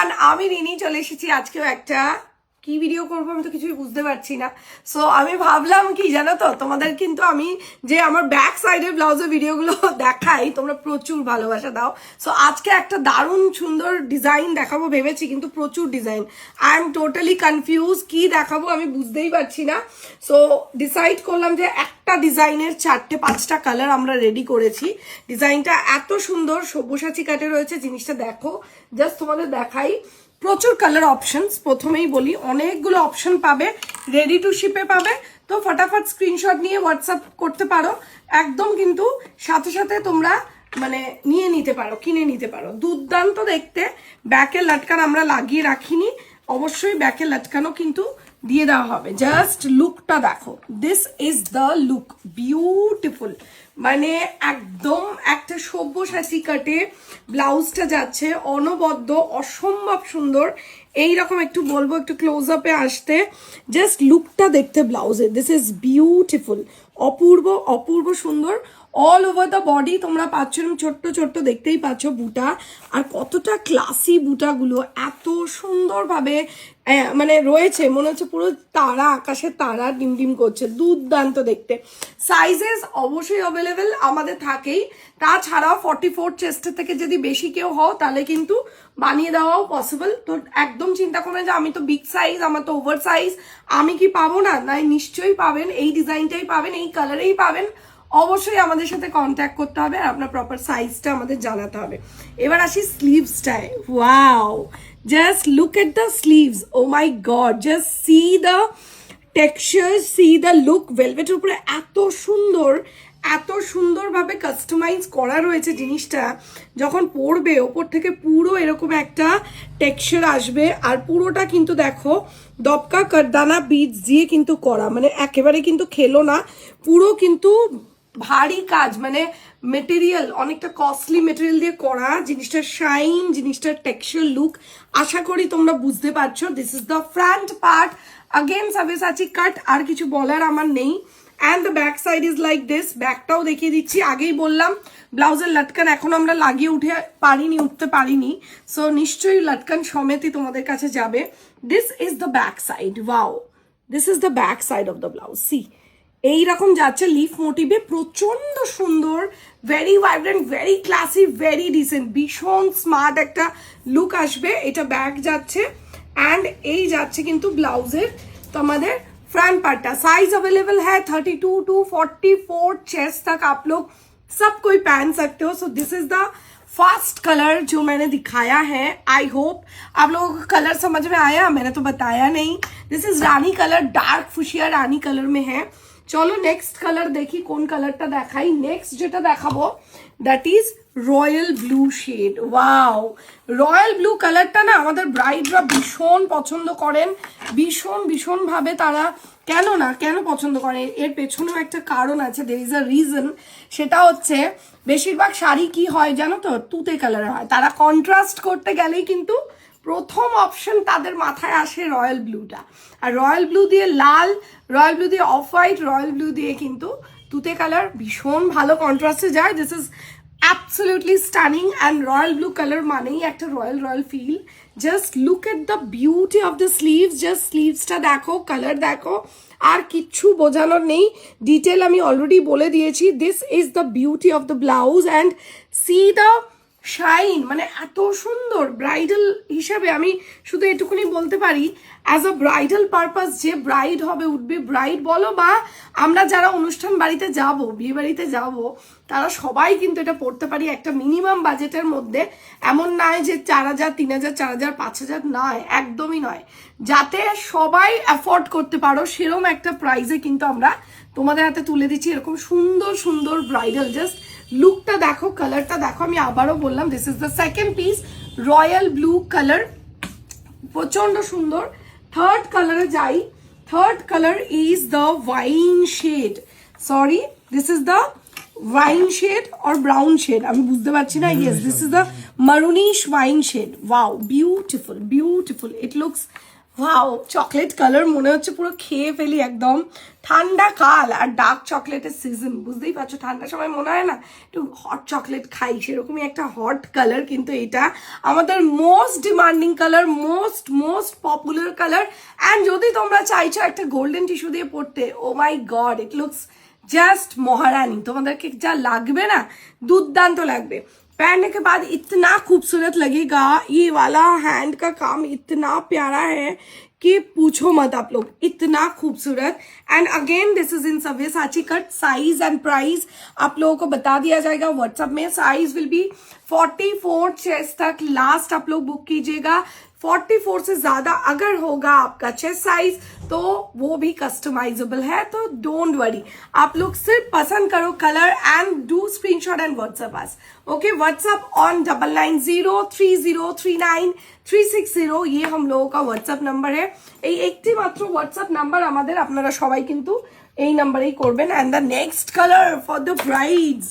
Everyone, আমি রিনি চলে এসেছি আজকেও একটা কি ভিডিও করবো আমি তো কিছুই বুঝতে পারছি না। সো আমি ভাবলাম কি জানো তো, তোমাদের কিন্তু আমি যে আমার ব্যাক সাইডের ব্লাউজের ভিডিওগুলো দেখাই, তোমরা প্রচুর ভালোবাসা দাও। সো আজকে একটা দারুণ সুন্দর ডিজাইন দেখাবো ভেবেছি, কিন্তু প্রচুর design, I am totally confuse কি দেখাবো আমি বুঝতেই পারছি না। সো ডিসাইড করলাম যে একটা ডিজাইনের 4-5টা কালার আমরা রেডি করেছি। ডিজাইনটা এত সুন্দর, সব্যসাচী কাটে রয়েছে, জিনিসটা দেখো, জাস্ট তোমাদের দেখাই। প্রচুর কালার অপশনস, প্রথমেই বলি অনেকগুলো অপশন পাবে, রেডি টু শিপে পাবে। তো ফটাফট স্ক্রিনশট নিয়ে হোয়াটসঅ্যাপ করতে পারো, একদম কিন্তু সাথে সাথে তোমরা মানে নিয়ে নিতে পারো, কিনে নিতে পারো। দুর্দান্ত দেখতে। ব্যাকের লাটকান আমরা লাগিয়ে রাখিনি, অবশ্যই ব্যাকের লাটকানো কিন্তু দিয়ে দেওয়া হবে। জাস্ট লুকটা দেখো, this is the look, beautiful. মানে একদম একটা সব্যসাচী কাটে ব্লাউজটা যাচ্ছে, অনবদ্য, অসম্ভব সুন্দর। এইরকম একটু বলবো, একটু ক্লোজ আপে আসতে, জাস্ট লুকটা দেখতে ব্লাউজে, দিস ইজ বিউটিফুল, অপূর্ব অপূর্ব সুন্দর। অল ওভার দ্য বডি তোমরা পাচ্ছ ছোট্ট ছোট্ট, দেখতেই পাচ্ছ বুটা, আর কতটা ক্লাসি বুটাগুলো, এত সুন্দরভাবে মানে রয়েছে, মনে হচ্ছে পুরো তারা, আকাশে তারা ডিম ডিম করছে, দুর্দান্ত দেখতে। সাইজেস অবশ্যই অ্যাভেলেবেল আমাদের থাকেই, তাছাড়াও 44 চেস্টের থেকে যদি বেশি কেউ হও তাহলে কিন্তু বানিয়ে দেওয়াও পসিবল। তো একদম চিন্তা করবেন যে আমি তো বিগ সাইজ, আমার তো ওভার সাইজ, আমি কি পাবো না, নাই নিশ্চয়ই পাবেন, এই ডিজাইনটাই পাবেন, এই কালারেই পাবেন। অবশ্যই আমাদের সাথে কন্ট্যাক্ট করতে হবে আর আপনার প্রপার সাইজটা আমাদের জানাতে হবে। এবার আসি স্লিভসটায়। Wow, just look at the sleeves, oh my god, just see the texture, see the look. ভেলভেটের উপরে এত সুন্দর, এত সুন্দরভাবে কাস্টমাইজ করা রয়েছে জিনিসটা, যখন পরবে ওপর থেকে পুরো এরকম একটা টেক্সচার আসবে। আর পুরোটা কিন্তু দেখো দপকা কারদানা বিটস দিয়ে কিন্তু করা, মানে একেবারে কিন্তু খেলো না, পুরো কিন্তু ভারী কাজ, মানে মেটেরিয়াল অনেকটা কস্টলি মেটেরিয়াল দিয়ে করা। জিনিসটার শাইন, জিনিসটার টেক্সচার, লুক আশা করি তোমরা বুঝতে পারছো। This is the front part, again Sabyasachi cut, আর কিছু বলার আমার নেই। And the back side is like this. ব্যাকটাও দেখিয়ে দিচ্ছি, আগেই বললাম ব্লাউজের লাটকান এখন আমরা লাগিয়ে উঠতে পারিনি, সো নিশ্চয়ই লাটকান সমেতই তোমাদের কাছে যাবে। This is the back side, wow, this is the back side of the blouse. See এইরকম যাচ্ছে লিফ মোটিভে, প্রচন্ড সুন্দর, very vibrant, very classy, very decent, ভীষণ স্মার্ট একটা লুক আসবে। এটা ব্যাক যাচ্ছে एंड এই যাচ্ছে কিন্তু ব্লাউজের তোমাদের फ्रंट पार्ट का। साइज अवेलेबल है 32 to 44 चेस्ट तक, आप लोग सब कोई पहन सकते हो। So this is the first colour जो मैंने दिखाया है। आई होप आप लोगों को कलर समझ में आया, मैंने तो बताया नहीं। This is Rani colour, dark fuchsia Rani colour में है। चलो नेक्स्ट कलर देखी, कौन कलरটা দেখাই। নেক্সট যেটা দেখাবো that is royal blue shade. Wow, royal blue কালারটা না আমাদের ব্রাইডরা ভীষণ পছন্দ করেন, ভীষণ ভীষণ ভাবে তারা, কেন পছন্দ করেন, এর পেছনেও একটা কারণ আছে, দের ইজ আ রিজন। সেটা হচ্ছে বেশিরভাগ শাড়ি কি হয় জানো তো, তুতে কালার হয়। তারা কন্ট্রাস্ট করতে গেলেই কিন্তু প্রথম অপশন তাদের মাথায় আসে রয়্যাল ব্লুটা। আর রয়্যাল ব্লু দিয়ে লাল, রয়্যাল ব্লু দিয়ে অফ হোয়াইট, রয়্যাল ব্লু দিয়ে কিন্তু তুতে কালার ভীষণ ভালো কন্ট্রাস্টে যায়। This is absolutely stunning and royal blue color মানেই একটা royal feel. Just look at the beauty of the sleeves, just স্লিভসটা দেখো, কালার দেখো, আর কিচ্ছু বোঝানোর নেই, ডিটেল আমি অলরেডি বলে দিয়েছি। This is the beauty of the blouse and C the shine, মানে এত সুন্দর। ব্রাইডাল হিসাবে আমি শুধু এটুকুনি বলতে পারি, অ্যাজ আ ব্রাইডাল পারপাস, যে ব্রাইড হবে, উঠবে ব্রাইড বলো, বা আমরা যারা অনুষ্ঠান বাড়িতে যাব, বিয়ে বাড়িতে যাব, তারা সবাই কিন্তু এটা পড়তে পারি একটা মিনিমাম বাজেটের মধ্যে। এমন নয় যে 4000, 3000, 4000, 5000, নয়, একদমই নয়। যাতে সবাই অ্যাফোর্ড করতে পারো সেরকম একটা প্রাইসে কিন্তু আমরা তোমাদের হাতে তুলে দিচ্ছি এরকম সুন্দর সুন্দর ব্রাইডাল। জাস্ট লুকটা দেখো, কালারটা দেখো, আমি আবারও বললাম this is the second piece, royal blue colour, প্রচন্ড সুন্দর। থার্ড কালারে যাই। Third colour is the wine shade, sorry this is the wine shade or brown shade, আমি বুঝতে পারছি না। Yes, this is the maroonish wine shade. Wow, beautiful beautiful, it looks wow chocolate colour, মনে হচ্ছে পুরো খেয়ে ফেলি একদম। ঠান্ডা কাল আর ডার্ক চকলেটের সিজন, বুঝতেই পারছো ঠান্ডার সময় মনে হয় না একটু হট চকলেট খাই, সেরকমই একটা হট কালার। কিন্তু এটা আমাদের most demanding colour, most most popular colour. And যদি তোমরা চাইছো একটা গোল্ডেন টিস্যু দিয়ে পড়তে, ও my god it looks just महारानी, তোমাদেরকে যা লাগবে না দুর্দান্ত লাগবে। पहनने के बाद इतना खूबसूरत लगेगा, ये वाला हैंड का काम इतना प्यारा है कि पूछो मत आप लोग, इतना खूबसूरत। And again this is in Savyasachi cut. Size and price आप लोगों को बता दिया जाएगा व्हाट्सएप में। साइज विल बी 44 चेस्ट तक लास्ट आप लोग बुक कीजिएगा। 44 से ज्यादा अगर होगा आपका चेस्ट साइज तो वो भी कस्टमाइजेबल है, तो डोंट वरी, आप लोग सिर्फ पसंद करो colour and do screenshot and WhatsApp us. Okay, WhatsApp on 9903039360, ये हम लोगों का व्हाट्सएप नंबर है। এই একটি মাত্র হোয়াটসঅ্যাপ নাম্বার আমাদের, আপনারা সবাই কিন্তু এই নাম্বারেই করবেন। And the next colour for the brides,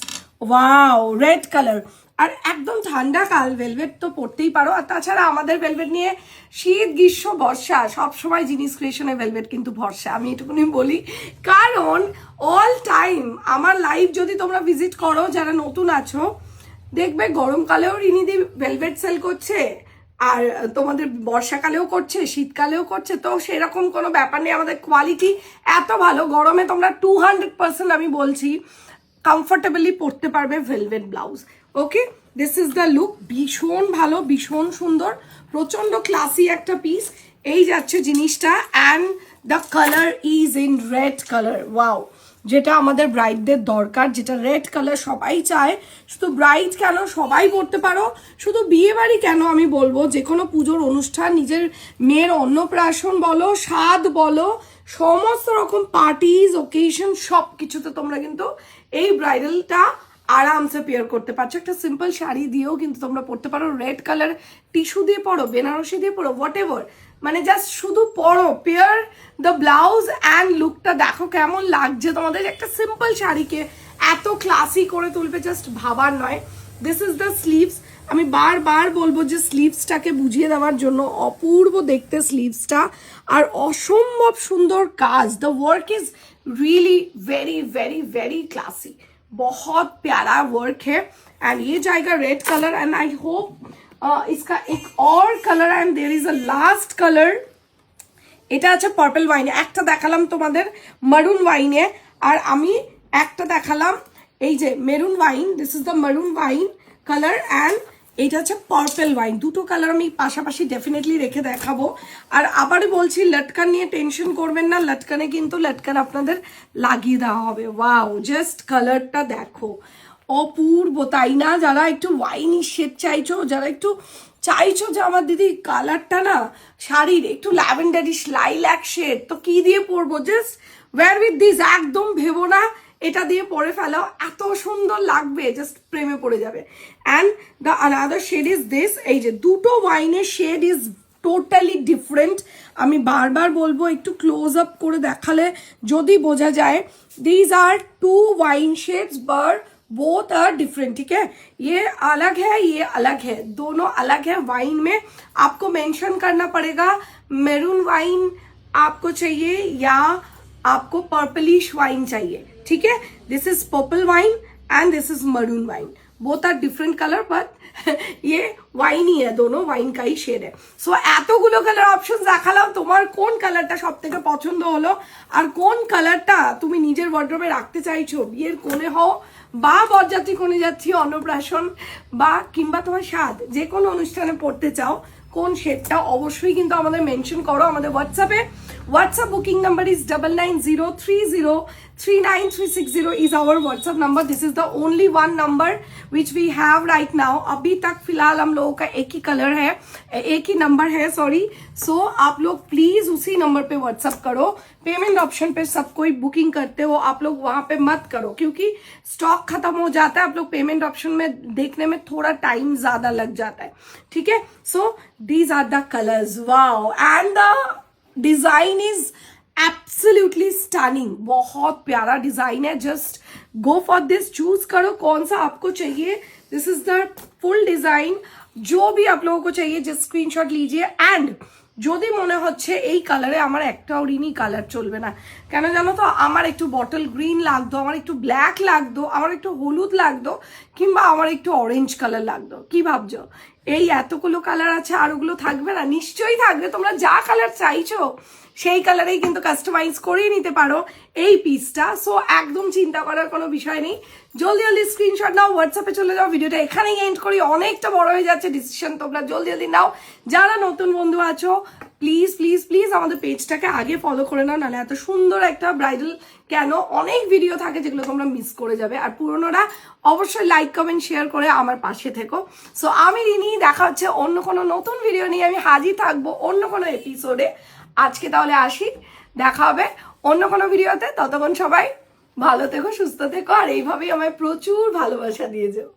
wow red colour. আর একদম ঠান্ডা কাল, ভেলভেট তো পরতেই পারো। আর তাছাড়া আমাদের ভেলভেট নিয়ে শীত গ্রীষ্ম বর্ষা সবসময় জিনিস ক্রিয়েশনে ভেলভেট কিন্তু ভরসা, আমি এটুকুনি বলি। কারণ অল টাইম আমার লাইভ যদি তোমরা ভিজিট করো, যারা নতুন আছো, দেখবে গরমকালেও রিনিদি ভেলভেট সেল করছে, আর তোমাদের বর্ষাকালেও করছে, শীতকালেও করছে। তো সেরকম কোনো ব্যাপার নেই, আমাদের কোয়ালিটি এত ভালো। গরমে তোমরা 200% আমি বলছি কমফর্টেবলি পরতে পারবে velvet blouse. Okay, this is the look, ভীষণ ভালো, ভীষণ সুন্দর, প্রচন্ড ক্লাসি একটা পিস। এই যাচ্ছে জিনিসটা। And the colour is in red colour, wow, যেটা আমাদের ব্রাইডদের দরকার, যেটা রেড কালার সবাই চায়। শুধু ব্রাইড কেন, সবাই পরতে পারো, শুধু বিয়ে বাড়ি কেন আমি বলবো, যে কোনো পুজোর অনুষ্ঠান, নিজের মেয়ের অন্নপ্রাশন বলো, স্বাদ বলো, সমস্ত রকম পার্টিজ ওকেশন সব কিছুতে তোমরা কিন্তু এই ব্রাইডালটা আরামসে পেয়ার করতে পারছো। একটা সিম্পল শাড়ি দিয়েও কিন্তু তোমরা পরতে পারো, রেড কালার টিস্যু দিয়ে পরো, বেনারসি দিয়ে পরো, হোয়াট এভার, মানে জাস্ট শুধু পরো, পেয়ার দ্য ব্লাউজ অ্যান্ড লুকটা দেখো কেমন লাগছে তোমাদের। একটা সিম্পল শাড়িকে এত ক্লাসি করে তুলবে, জাস্ট ভাবার নয়। দিস ইজ দ্য স্লিভস, আমি বারবার বলবো যে স্লিভসটাকে বুঝিয়ে দেওয়ার জন্য, অপূর্ব দেখতে স্লিভসটা, আর অসম্ভব সুন্দর কাজ। The work is really very very very classy, बहुत प्यारा वर्क है। एंड ये जाएगा red colour, and I hope इसका एक और colour, and there is a last colour, এটা আছে পার্পল ওয়াইনে। একটা দেখালাম তোমাদের মারুন ওয়াইনে, আর আমি একটা দেখালাম এই যে maroon wine. This is the মারুন ওয়াইন কালার, অ্যান্ড এইটা হচ্ছে পার্পল ওয়াইন। দুটো কালার আমি পাশাপাশি ডেফিনেটলি রেখে দেখাবো। আর আবারও বলছি, লটকান নিয়ে টেনশন করবেন না, লটকানে কিন্তু লটকান আপনাদের লাগিয়ে দেওয়া হবে। ওয়াও, জাস্ট কালারটা দেখো, অপূর্ব, তাই না? যারা একটু ওয়াইনি শেড চাইছো, যারা একটু চাইছো যে আমার দিদি কালারটা না শাড়ির একটু ল্যাভেন্ডারিশ লাইল্যাক শেড, তো কি দিয়ে পরবো, জাস্ট ওয়্যার উইথ দিস, একদম ভেবো না এটা দিয়ে পরে ফেলো, এত সুন্দর লাগবে, জাস্ট প্রেমে পড়ে যাবে। And the another shade is this, এই যে দুটো ওয়াইনের শেড ইজ টোটালি ডিফারেন্ট। আমি বারবার বলবো একটু ক্লোজ আপ করে দেখালে যদি বোঝা যায়। These are two wine shades but both are different, ठीक है? ये अलग है, ये अलग है, दोनों अलग है। वाइन में आपको मेंशन करना पड़ेगा मेरून वाइन आपको चाहिए या आपको पर्पलिश वाइन चाहिए, ठीक है? This is purple wine and this is maroon wine, both are different colour, but ये वाइन ही है, दोनों वाइन का ही शेड है। सो এতগুলো কালার অপশন দেখালাম, তোমার কোন কালারটা সব থেকে পছন্দ হলো, আর কোন কালারটা তুমি নিজের ওয়ার্ড্রোবে রাখতে চাইছো, বিয়ের কোণে হও বা বরযাত্রী কোণে যাচ্ছি, অন্নপ্রাশন বা কিংবা তোমার স্বাদ, যে কোনো অনুষ্ঠানে পড়তে চাও, কোন শেডটা অবশ্যই কিন্তু আমাদের মেনশন করো আমাদের হোয়াটসঅ্যাপে। WhatsApp booking number is 9903039360 is our WhatsApp number. This is the only one number which we have right now. अभी तक फिलहाल हम लोगों का एक ही कलर है, एक ही नंबर है, सॉरी। सो आप लोग प्लीज उसी नंबर पे व्हाट्सअप करो। पेमेंट ऑप्शन पे सब कोई बुकिंग करते हो, आप लोग वहां पे मत करो, क्योंकि स्टॉक खत्म हो जाता है। आप लोग पेमेंट ऑप्शन में देखने में थोड़ा टाइम ज्यादा लग जाता है, ठीक है? So these are the colours, wow, and the design is absolutely stunning, बहुत प्यारा डिजाइन है। Just go for this, choose करो कौन सा आपको चाहिए। This is the full design. जो भी आप लोगों को चाहिए जस्ट स्क्रीनशॉट लीजिए। एंड যদি মনে হচ্ছে এই কালারে আমার একটাও রিনি কালার চলবে না, কেন জানো তো, আমার একটু বটল গ্রিন লাগতো, আমার একটু ব্ল্যাক লাগতো, আমার একটু হলুদ লাগতো, কিংবা আমার একটু অরেঞ্জ কালার লাগতো, কি ভাবছো এই এতগুলো কালার আছে আর ওগুলো থাকবে না? নিশ্চয়ই থাকবে। তোমরা যা কালার চাইছো সেই কালারেই কিন্তু কাস্টমাইজ করিয়ে নিতে পারো এই পিসটা। সো একদম চিন্তা করার কোনো বিষয় নেই, জলদি জলদি স্ক্রিনশট নাও, হোয়াটসঅ্যাপে চলে যাও। ভিডিওটা এখানেই এন্ড করি, অনেকটা বড় হয়ে যাচ্ছে, ডিসিশন তোমরা জলদি জলদি নাও। যারা নতুন বন্ধু আছো প্লিজ প্লিজ প্লিজ আমাদের পেজটাকে আগে ফলো করে নাও, নাহলে এত সুন্দর একটা ব্রাইডাল কেন অনেক ভিডিও থাকে যেগুলো তোমরা মিস করে যাবে। আর পুরোনোরা অবশ্যই লাইক কমেন্ট শেয়ার করে আমার পাশে থেকো। সো আমি রিনি, দেখা হচ্ছে অন্য কোনো নতুন ভিডিও নিয়ে, আমি হাজির থাকবো অন্য কোনো এপিসোডে। আজকে তাহলে আসি, দেখা হবে অন্য কোনো ভিডিওতে। ততক্ষণ সবাই ভালো থেকো, সুস্থ থেকো, আর এইভাবেই আমায় প্রচুর ভালোবাসা দিয়ে যাও।